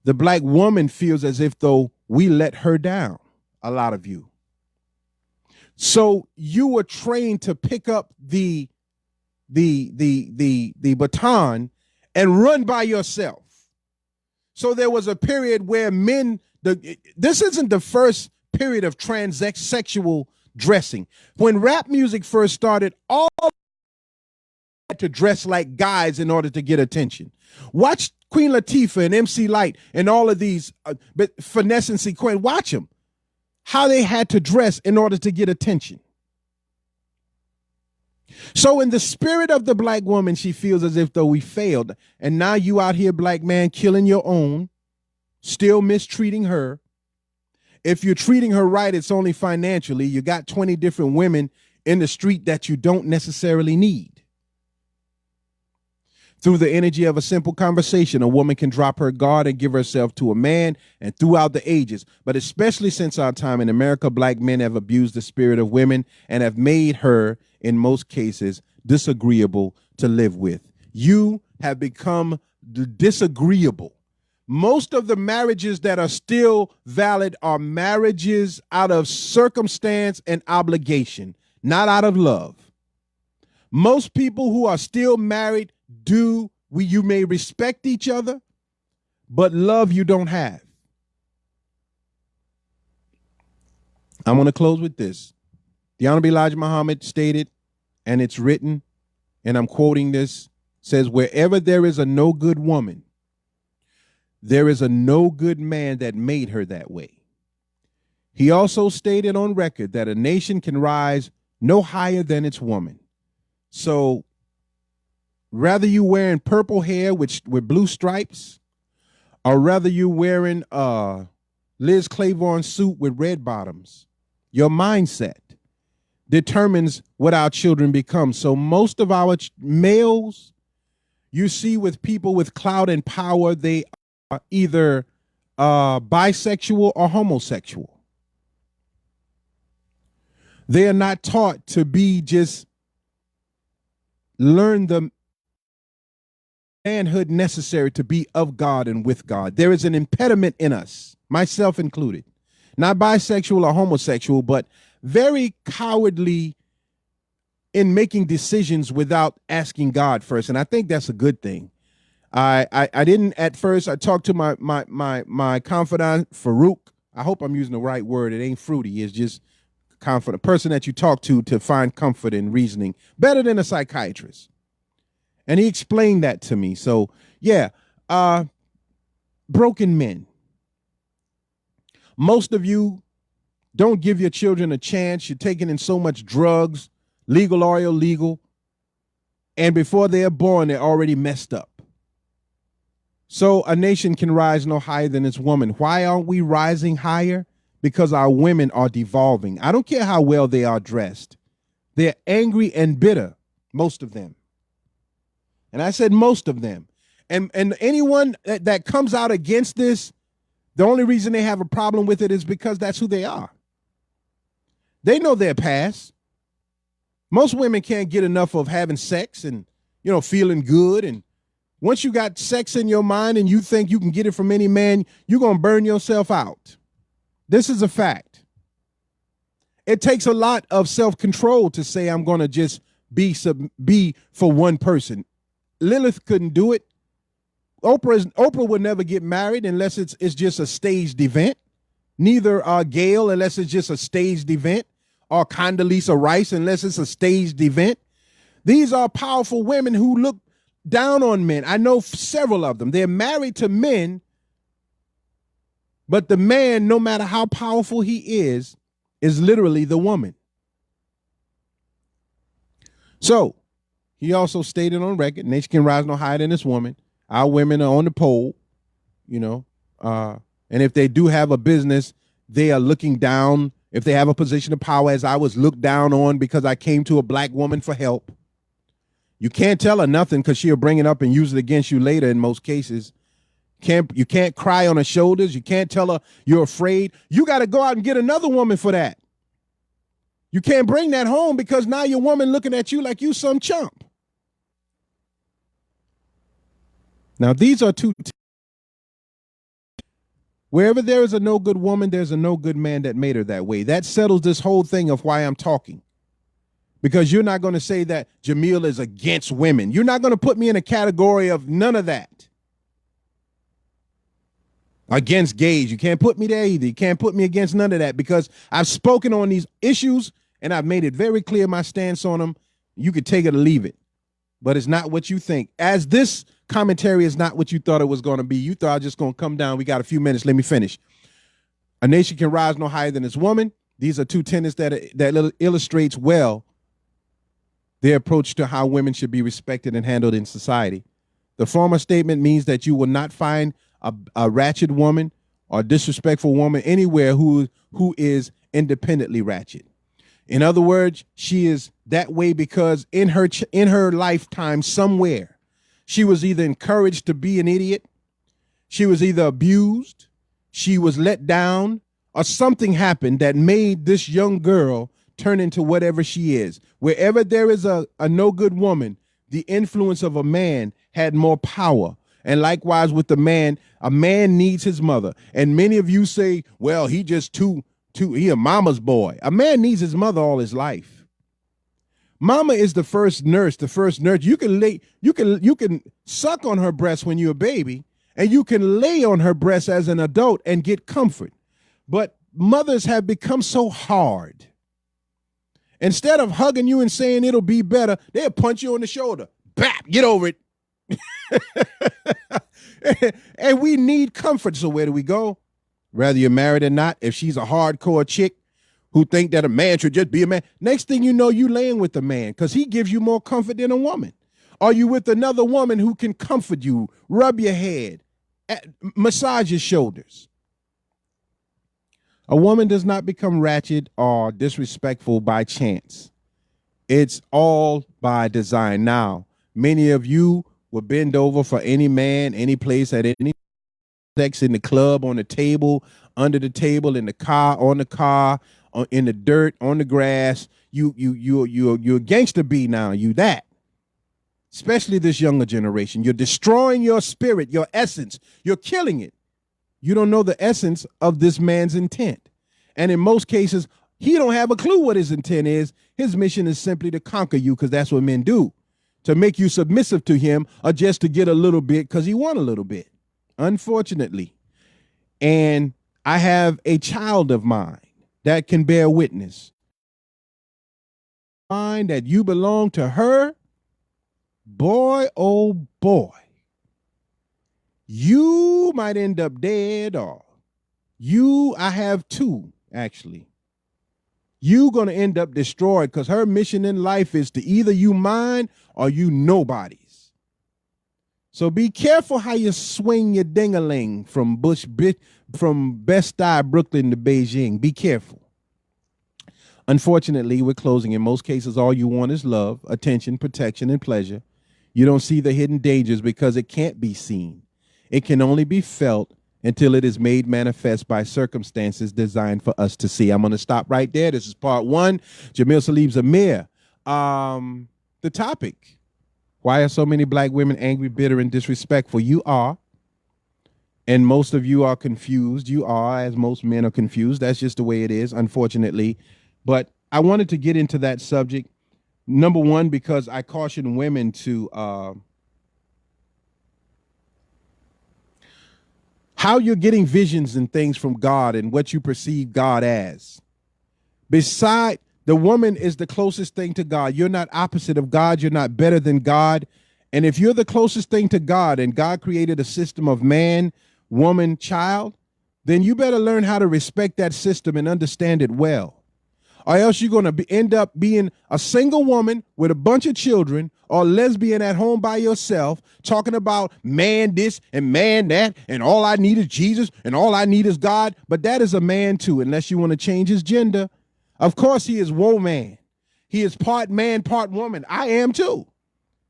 The black woman feels as if though we let her down, a lot of you. So you were trained to pick up the baton and run by yourself. So there was a period where this isn't the first period of transsexual dressing. When rap music first started, all had to dress like guys in order to get attention. Watch Queen Latifah and MC Lyte and all of these finesse and sequin. Watch them. How they had to dress in order to get attention. So in the spirit of the black woman, she feels as if though we failed. And now you out here, black man, killing your own, still mistreating her. If you're treating her right, it's only financially. You got 20 different women in the street that you don't necessarily need. Through the energy of a simple conversation, a woman can drop her guard and give herself to a man, and throughout the ages, but especially since our time in America, black men have abused the spirit of women and have made her, in most cases, disagreeable to live with. You have become disagreeable. Most of the marriages that are still valid are marriages out of circumstance and obligation, not out of love. Most people who are still married you may respect each other, but love you don't have. I want to close with this. The Honorable Elijah Muhammad stated, and it's written, and I'm quoting this, says, wherever there is a no good woman, there is a no good man that made her that way. He also stated on record that a nation can rise no higher than its woman. So rather you wearing purple hair with blue stripes, or rather you wearing a Liz Claiborne suit with red bottoms. Your mindset determines what our children become. So most of our males you see with people with clout and power, they are either bisexual or homosexual. They are not taught to be just learn the manhood necessary to be of God and with God. There is an impediment in us, myself included, not bisexual or homosexual, but very cowardly in making decisions without asking God first. And I think that's a good thing. I didn't at first. I talked to my confidant, Farouk. I hope I'm using the right word. It ain't fruity. It's just confident person that you talk to find comfort in reasoning better than a psychiatrist. And he explained that to me. So yeah, broken men. Most of you don't give your children a chance. You're taking in so much drugs, legal or illegal. And before they're born, they're already messed up. So a nation can rise no higher than its woman. Why aren't we rising higher? Because our women are devolving. I don't care how well they are dressed. They're angry and bitter, most of them. And I said most of them. And anyone that comes out against this, the only reason they have a problem with it is because that's who they are. They know their past. Most women can't get enough of having sex and, feeling good. And once you got sex in your mind and you think you can get it from any man, you're going to burn yourself out. This is a fact. It takes a lot of self-control to say I'm going to just be for one person. Lilith couldn't do it. Oprah would never get married unless it's just a staged event. Neither Gail unless it's just a staged event, or Condoleezza Rice unless it's a staged event. These are powerful women who look down on men. I know several of them. They're married to men, but the man, no matter how powerful he is literally the woman. So he also stated on record, nation can rise no higher than this woman. Our women are on the pole, and if they do have a business, they are looking down. If they have a position of power, as I was looked down on because I came to a black woman for help. You can't tell her nothing because she'll bring it up and use it against you later in most cases. You can't cry on her shoulders. You can't tell her you're afraid. You got to go out and get another woman for that. You can't bring that home because now your woman looking at you like you some chump. Now, these are two. Wherever there is a no good woman, there's a no good man that made her that way. That settles this whole thing of why I'm talking. Because you're not going to say that Jamil is against women. You're not going to put me in a category of none of that. Against gays. You can't put me there either. You can't put me against none of that because I've spoken on these issues and I've made it very clear my stance on them. You could take it or leave it. But it's not what you think. As this commentary is not what you thought it was going to be. You thought I was just going to come down. We got a few minutes. Let me finish. A nation can rise no higher than its woman. These are two tenets that illustrates well their approach to how women should be respected and handled in society. The former statement means that you will not find a ratchet woman or disrespectful woman anywhere who is independently ratchet. In other words, she is that way because in her lifetime somewhere, she was either encouraged to be an idiot, she was either abused, she was let down, or something happened that made this young girl turn into whatever she is. Wherever there is a no good woman, the influence of a man had more power. And likewise with the man, a man needs his mother. And many of you say, well, he just he a mama's boy. A man needs his mother all his life. Mama is the first nurse. You can suck on her breast when you're a baby, and you can lay on her breast as an adult and get comfort. But mothers have become so hard. Instead of hugging you and saying it'll be better, they'll punch you on the shoulder. Bap, get over it. And we need comfort. So where do we go? Whether you're married or not, if she's a hardcore chick who think that a man should just be a man, next thing you know, you laying with the man because he gives you more comfort than a woman. Are you with another woman who can comfort you, rub your head, Massage your shoulders. A woman does not become ratchet or disrespectful by chance. It's all by design. Now, many of you will bend over for any man, any place, at any sex, in the club, on the table, under the table, in the car, on the car, in the dirt, on the grass. You're a gangster bee now. You that. Especially this younger generation. You're destroying your spirit, your essence. You're killing it. You don't know the essence of this man's intent. And in most cases, he don't have a clue what his intent is. His mission is simply to conquer you, because that's what men do. To make you submissive to him, or just to get a little bit because he want a little bit. Unfortunately. And I have a child of mine that can bear witness. Find that you belong to her, boy, oh boy, you might end up dead, or I have two, actually. You gonna end up destroyed, because her mission in life is to either you mine or you nobody's. So be careful how you swing your ding-a-ling from Bed-Stuy, Brooklyn to Beijing. Be careful. Unfortunately, we're closing. In most cases, all you want is love, attention, protection, and pleasure. You don't see the hidden dangers because it can't be seen. It can only be felt until it is made manifest by circumstances designed for us to see. I'm going to stop right there. This is part one. Jamil Salib Zamir. The topic: why are so many black women angry, bitter, and disrespectful? You are. And most of you are confused. You are, as most men are confused. That's just the way it is, unfortunately. But I wanted to get into that subject. Number one, because I caution women to how you're getting visions and things from God and what you perceive God as. Beside, the woman is the closest thing to God. You're not opposite of God. You're not better than God. And if you're the closest thing to God, and God created a system of man, woman, child, then you better learn how to respect that system and understand it well. Or else you're going to end up being a single woman with a bunch of children, or lesbian at home by yourself, talking about man this and man that, and all I need is Jesus, and all I need is God. But that is a man too, unless you want to change his gender. Of course he is woman. He is part man, part woman. I am too.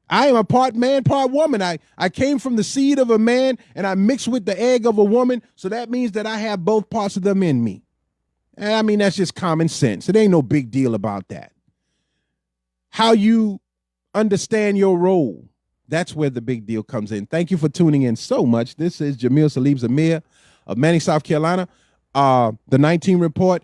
I am a part man, part woman. I came from the seed of a man, and I mixed with the egg of a woman. So that means that I have both parts of them in me. And I mean, that's just common sense. It ain't no big deal about that. How you understand your role, that's where the big deal comes in. Thank you for tuning in so much. This is Jamil Salib Zamir of Manning, South Carolina. The 19 report.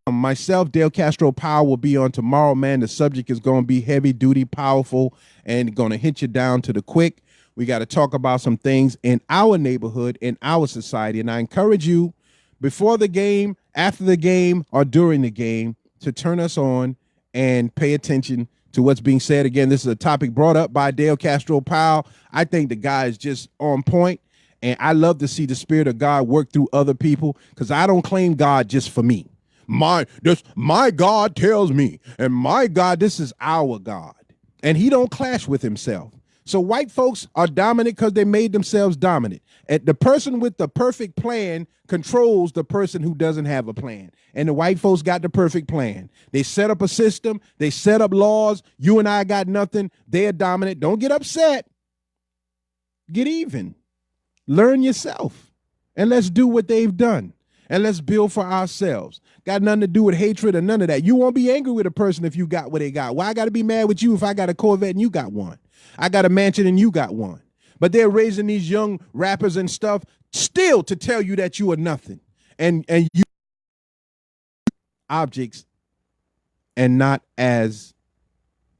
Myself, Dale Castro Powell, will be on tomorrow, man. The subject is going to be heavy duty, powerful, and going to hit you down to the quick. We got to talk about some things in our neighborhood, in our society. And I encourage you, before the game, after the game, or during the game, to turn us on and pay attention to what's being said. Again, this is a topic brought up by Dale Castro Powell. I think the guy is just on point, and I love to see the Spirit of God work through other people, because I don't claim God just for me. My God tells me, and my God, this is our God, and he don't clash with himself. So white folks are dominant because they made themselves dominant. And the person with the perfect plan controls the person who doesn't have a plan. And the white folks got the perfect plan. They set up a system. They set up laws. You and I got nothing. They're dominant. Don't get upset. Get even. Learn yourself. And let's do what they've done. And let's build for ourselves. Got nothing to do with hatred or none of that. You won't be angry with a person if you got what they got. Why I got to be mad with you if I got a Corvette and you got one? I got a mansion and you got one. But they're raising these young rappers and stuff still to tell you that you are nothing. And you objects, and not as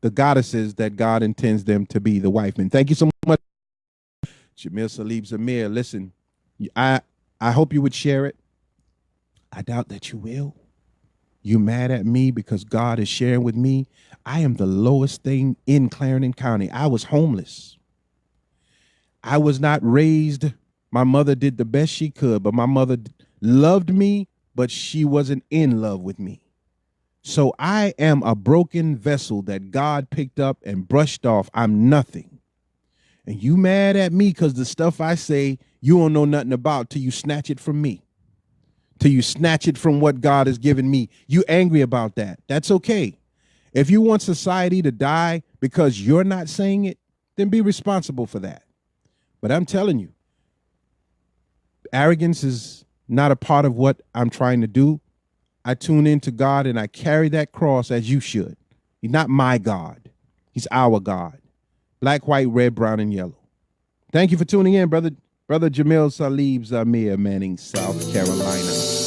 the goddesses that God intends them to be, the wife. And thank you so much, Jamil Salib Zamir. Listen, I hope you would share it. I doubt that you will. You mad at me because God is sharing with me? I am the lowest thing in Clarendon County. I was homeless. I was not raised. My mother did the best she could, but my mother loved me, but she wasn't in love with me. So I am a broken vessel that God picked up and brushed off. I'm nothing. And you mad at me because the stuff I say you don't know nothing about till you snatch it from me, till you snatch it from what God has given me. You angry about that. That's okay. If you want society to die because you're not saying it, then be responsible for that. But I'm telling you, arrogance is not a part of what I'm trying to do. I tune into God and I carry that cross as you should. He's not my God. He's our God. Black, white, red, brown, and yellow. Thank you for tuning in, brother Jamil Salib Zamir Manning, South Carolina.